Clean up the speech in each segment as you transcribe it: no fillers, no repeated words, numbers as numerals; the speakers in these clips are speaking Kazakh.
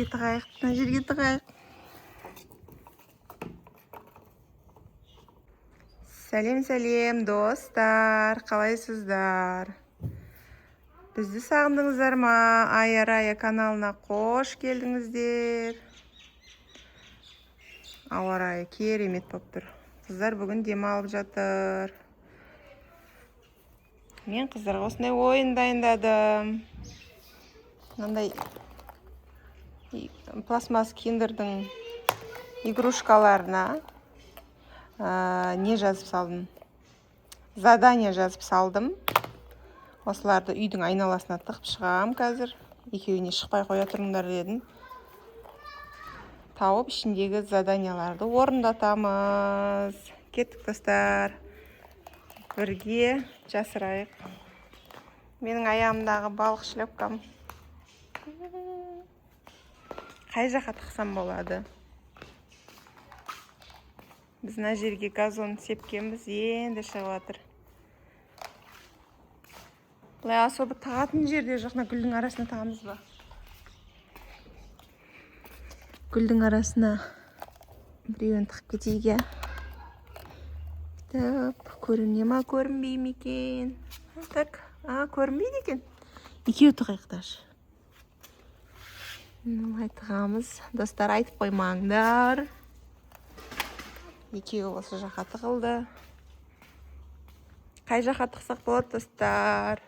Тығайық, мына жерге тығайық. Сәлем достар, қалайсыздар? Бізді сағындыңыздар ма? Ая каналына қош келдіңіздер. Ауа райы керемет болып тұр. Қыздар бүгін демалып жатыр. Мен қыздарға осындай ойын дайындадым. Мынандай пластмасс киндердің игрушкаларына не жазып салдым? Задание жазып салдым. Осыларды үйдің айналасына тығып шығам қазір. Екеуіне шықпай қоя тұрыңдар дедім. Тауып ішіндегі заданияларды орындатамыз. Кеттік достар. Бірге жасырайық. Менің аяғымдағы балық шлепкам. Қай жаққа тықсам болады? Біз мына жерге газон сепкенбіз, енді шығып жатыр. Бұлай особо тағатын жерде жоқна, гүлдің арасына тағамыз ба? Гүлдің арасына біреуін тығып кетейік, көріне ма, көрінбей ме екен? Так, көрінбейді екен. Екеу тығайық даже. Айтығамыз. Достар, айтып қоймаңдар. Екеу осы жаққа тығылды. Қай жаққа тықсақ болады, достар?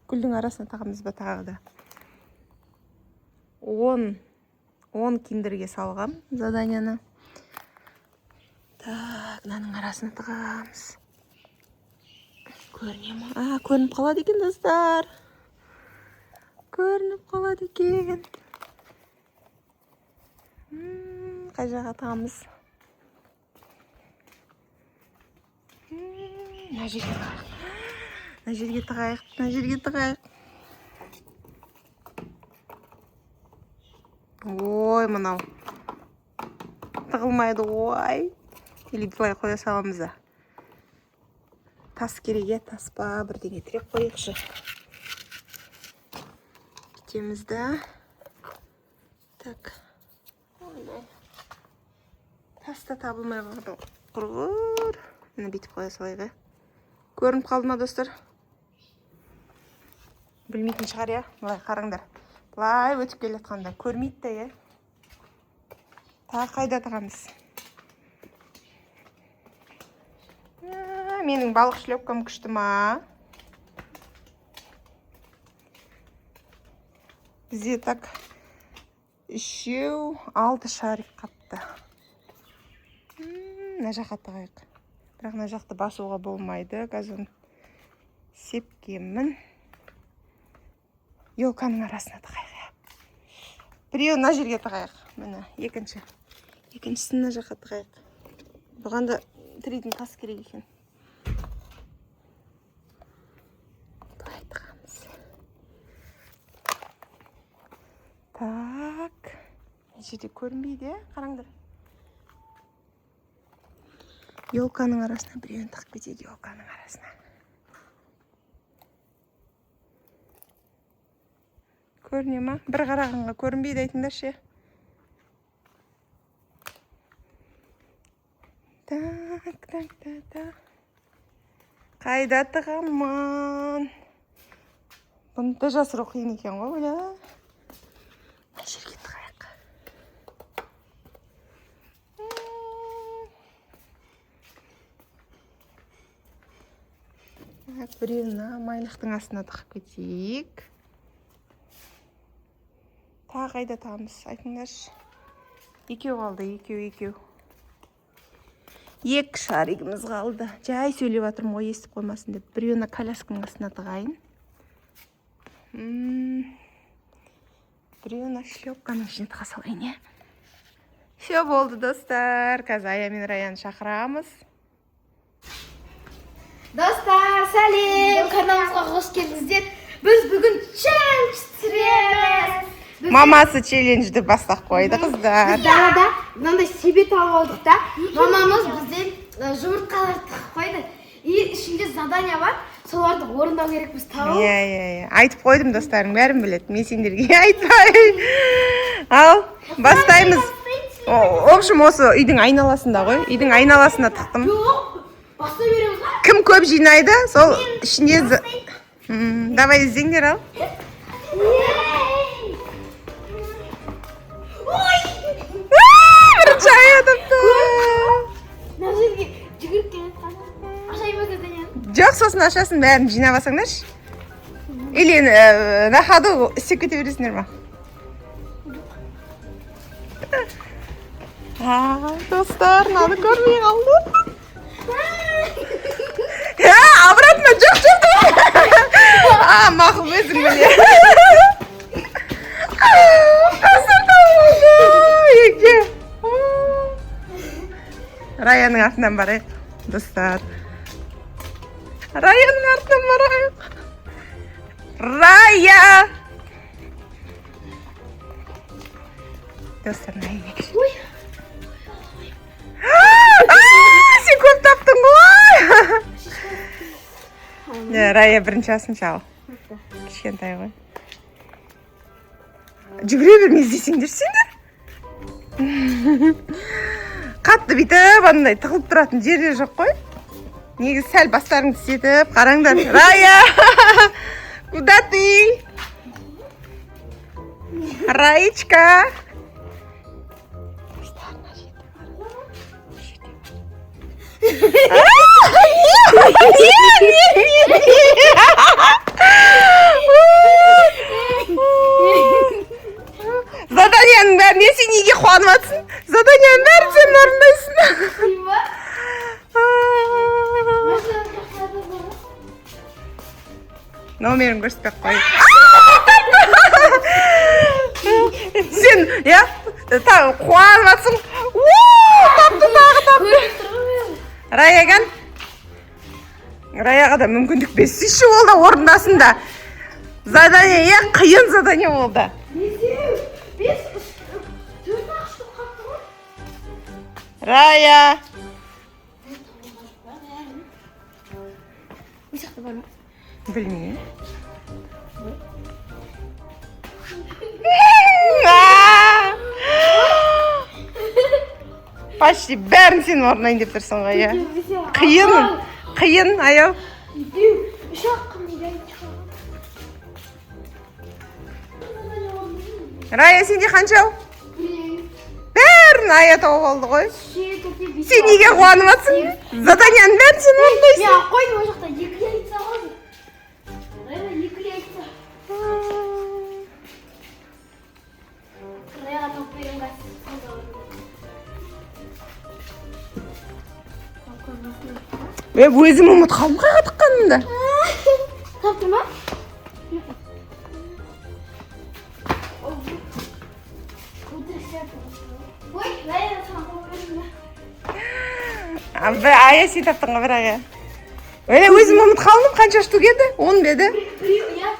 Гүлдің арасына тағамыз ба тағы да? 10 киндерге салғам заданияны. Так, мынаның арасына тығамыз. Көріне ма? Көрініп қалады екен, достар. Көрініп қалады екен. Қай жаққа тағамыз? Мына жерге тығайық. Мына жерге тығайық. Мына жерге тығайық. Ой, мынау. Тығылмайды, ой. Или бұлай қоя саламыз да. Тас кереге, тас па, бірдеңе тіреп қойықшы. Кетеміз да. Так. Таста табылмай қалды. Құрғыр. Мені бетіп қоя салайға. Көрініп қалды ма, достар? Білмейтін шығар, я? Бұлай қараңдар. Бұлай өтіп келе жатқанда. Көрмейді да, я? Тағы қайда тағамыз? Менің балық шлепкам күшті ма? Бізде так 3-6 шарик қапты. Мына жаққа тығайық. Бірақ мына жақты басуға болмайды. Газон сепкенмін. Елканың арасына тығайық. Біреуін мына жерге тығайық. Міне, екіншісін мына жаққа тығайық. Бұған да тірейтін тас керек екен. Так, жерде көрінбейді, қараңдар. Елканың арасына біреуін тығып кетейік, елканың арасына. Көріне ма? Бір қарағанға көрінбейді айтыңдаршы. Так. Қайда тығамын? Бұны да жасыру қиын екен ғой, бля. Мына жерге тығайық. Біреуіні майлықтың астына тығып кетейік. Тағы қайда тағамыз? Айтыңдаршы. Екеу қалды, екеу. 2 шаригіміз қалды. Жай сөйлеп жатырмын ғой, естіп қоймасын деп. Біреуіні колясканың астына тығайын. Біреуіні шлепканың ішіне тыға салайын, е? Все болды, достар. Қазір Ая мен Раяны шақырамыз. Достар, сәлем! Каналымызға қош келдіңіздер. Біз бүгін челлендж түсіреміз. Мамасы челленджді бастақ қойды, қыздар. Біз далада мынандай себет алып алдық та. Мамамыз бізден жұмыртқалар тығып қойды. И ішінде задания бар. соларды орындау керекпіз тауып. Иә. Айтып қойдым, достарым, бәрін біледі. Мен сендерге айтпай. Ал, бастаймыз. В общем, осы үйдің айналасында ғой. Үйдің айналасына тықтым. Жоқ, бастай береміз ба? Кім көп жинайды, сол ішінде... Давай іздеңдер, ал. Бірінші аятыпты. Мына жерге жүгіріп келеді. Ашаймыз деден. Жоқ, сосын ашасын, бәрін жинап алсаңдаршы. Или на ходу істеп кете бересіңдер ма? Достар, мынаны көрмей қалды. Обратно, жоқ. Мақұл, өзің біле. Достарда болды. Еке. Раяның артынан барайық, достар. Раяның артынан барайық. Рая! Достар, Раяның екші. Сен көп таптың ғой! Рая бірінші асыншы ал. Кішкентай ғой. Жүгіре берме, іздесеңдер сендер. Қатты бүйтіп, андай тығылып тұратын жерде жоқ қой. Негізі сәл бастарыңды істетіп, қараңдар. Рая! Куда ты? Раечка! Заданияның бәріне сен неге қуанып атсың? Заданияның бәрін сен орындайсың. Номерін көрсетпек қой. Сен, қуанып атсың. Тапты. Раяға да мүмкіндік берсейші, ол да орындасын да. Задание, қиын задание болды. Рая. Білмеймін. Почти бәрін сен орнайын деп тұрсың ғой, иә. Қиын, аяу. Рая, сенде қанша? Бәрін ая тауып алды ғой. Сен неге қуанып атсың? Заданияның бәрін сен орындайсың. Мен қойдым о жақта, екі яйца ғой. Екі яйца. Раяға тауып беремін. Өзім ұмыт қалым қайға тыққанымда. Таптың ба? Ой, Рая саған қойып бердім ба? Ая сен таптың ғой бір ая. Өзім ұмыт қалым қанша штук еді? 10 беді?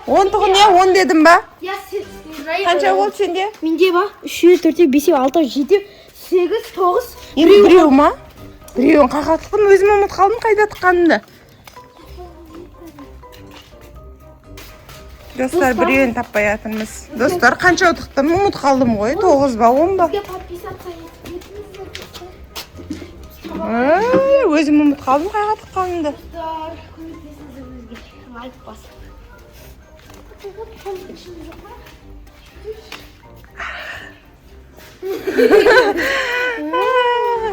10 тұғын, 10 дедім ба? Қанша болды сенде? Менде ба? 3, 4, 5, 6, 7, 8, 9. Енді біреу ма? Біреуін қайға тұқтым, өзім ұмыт қалдым қайда тұққанымды. Достар, біреуін таппай атырмыз. Достар, қанша тұқтым, ұмыт қалдым ғой, 9 ба, 10 ба? Өзім ұмыт қалдым қайға тұққанымды.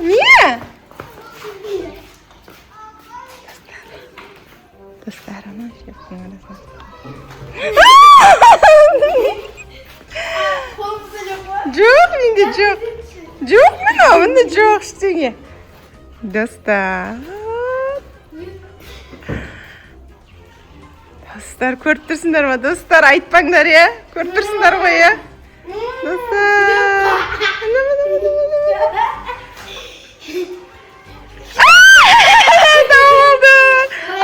Не? Достарыма шептің арасында. Жоқ, менде жоқ. Жоқ, мында жоқ ештеңе. Достар. Достар, көріп тұрсыңдар ма? Достар, айтпаңдар, иә? Көріп тұрсыңдар ғой, иә? Достар.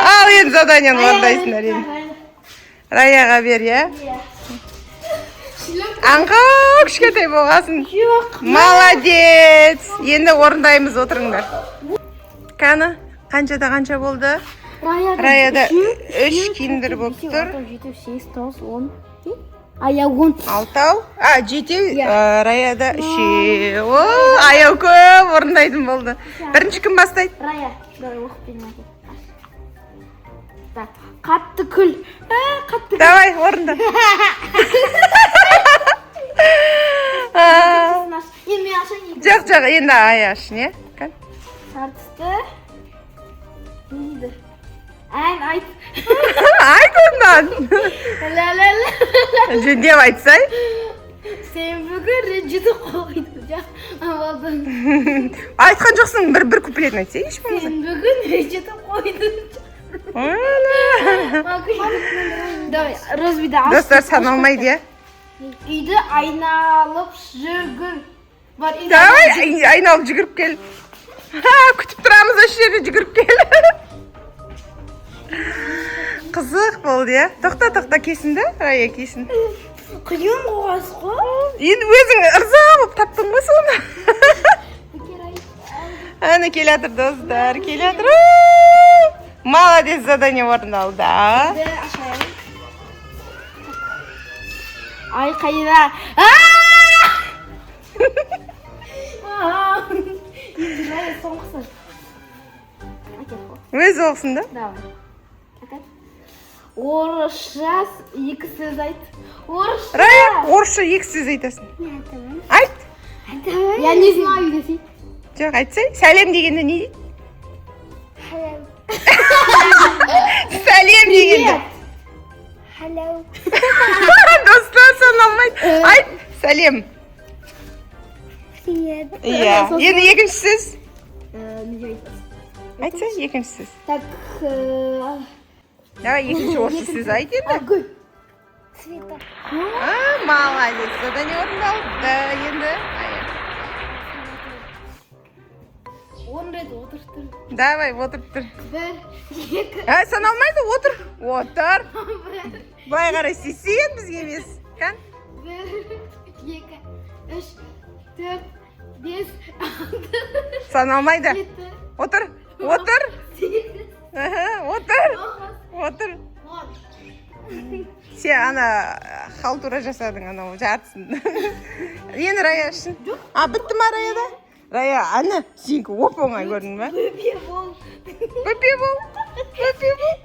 Ал енді заданияны орындайсыңдар енді. Раяға бер, иә? Аңқау кішкентай болғасын. Молодец. Енді орындаймыз, отырыңдар. Қаны, қаншада қанша болды? Раяда 3 киндер болып тұр. 7, 8, 9, 10. Аяу 10. Алтау. 7, Раяда 3. Аяу көп орындайтын болды. Бірінші кім бастайды? Рая, давай оқып бермейді. Так, қатты күл. Қатты күл. Давай, орында. Енді мен ашайын. Жоқ, енді аяш, не? Тартысты. Не дейді? Ән айт. Айт ондан. Ла-ла-ла. Жөндеп айтсай. Сен бүгін ренжітіп қойдың. Болдың. Айтқан жоқсың, бір куплетін айтсай, еш болмаса. Сен бүгін ренжітіп қойдың. Давай, Розбиді ас. Достар саналмайды, е? Үйді айналып жүргін. Давай, айналып жүгіріп кел. Күтіп тұрамыз осы жерде жүгіріп кел. Қызық болды, е? Тоқта, кесінді? Рая, кесін. Қиын қоғас қой. Енді өзің ырза болып таптың ғой соны. Әне келатыр, достар, келатыр. Молодец, задание орындалды. Ай, қайда? Соңғысы. Өз оқсын да? Давай. Орысша 2 сөз айт. Орысша. Рая, орысша 2 сөз айтасың. Айт. Я не знаю десей. Жоқ, айтсай. Сәлем дегенде не дейді? Сәлем дегенде. Hello. Достар саналмайды. Айт, сәлем. Привет. Иә. Енді екінші сөз. Не айтасың? Айтсай, екінші сөз. Так, Давай, екінші орысша сөз айт енді. огонь. Света. Молодец, задание орындалды енді. Орынды отырып тұр. Давай, отырып тұр. 1, 2, Саналмайды, отыр. Отыр. 1, Былай қарай сен бізге емес. Қан? 1, 2, 3, 4, 5, 6, Саналмайды. 7, Отыр. Отыр. 8, Отыр. 9, Отыр. 10. Сен ана халтура жасадың анау жартысын. Енді Рая үшін. Бітті ма Раяда? Рая, ана, сенікі оп-оңай көрдің ба? Бөпе бол. Бөпе бол. Бөпе бол.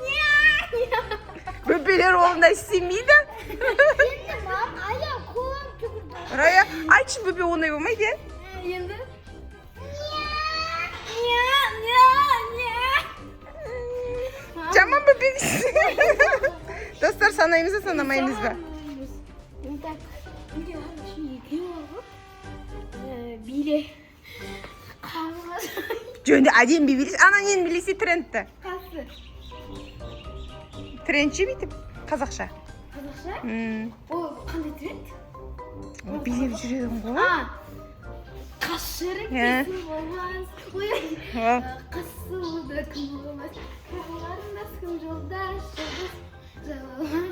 Бөпелер ондай істемейді. Енді мам, аяқ қолым түгілді. Рая, айтшы бөпе ондай болмайды, е? Енді? Жаман бөпе дейсің. Достар, санаймыз ба, санамаймыз ба? Так, үйде екеу алып, биле. Қағаз. Жөнде әдем бейбелес. Ана нені білесе трендті. Қасы. Трендші бүйтіп, қазақша. Қазақша? О, қандай тренд? Билеп жүредің ғой. Қашыры Иә. кесім болмас. Қасуды кім болмас. Қарындас кім жолдас, жолдас.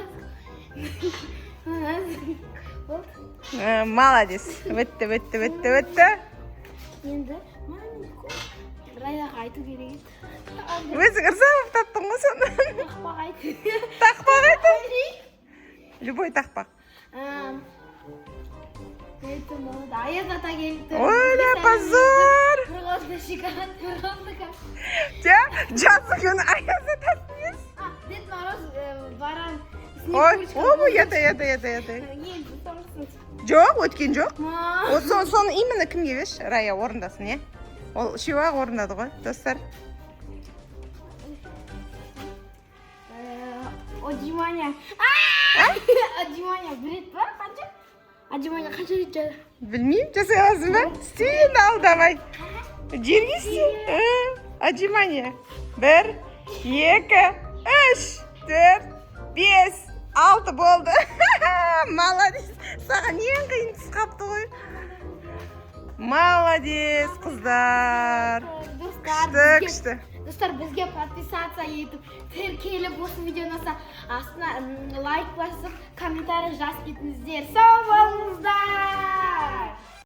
Молодец. Өтті. Енді Раяға айту керек еді. Өзің ырза болып таптың ғой соны. Тақпақ айт. Тақпақ айтың. Любой тақпақ. Аяз ата келді. Ойла, позор. Бір қосты шикарат, бір қосты кәп. Жазы күні аяз атасын ес. Дед Мороз баран. Ой, ята. Енді соңғысын. Жоқ, өткен жоқ. Соны именно кімге беш? Рая орындасын, е? Ол үшеу-ақ орындады ғой, достар. Отжимания. Отжимания білет ба? Қанша? Отжимания қанша рет жады? Білмеймін, жасай аласың ба? Істей енді ал, давай. Жерге істей. Отжимания. 1, 2, 3, 4, 5, 6 болды. Молодец. Саған ең қиын түс қапты ғой. Молодец, қыздар. Күшті. Достар, бізге подписация етіп, тіркеліп осы видеоны астына лайк басып, комментарий жазып кетіңіздер. Сау болыңыздар!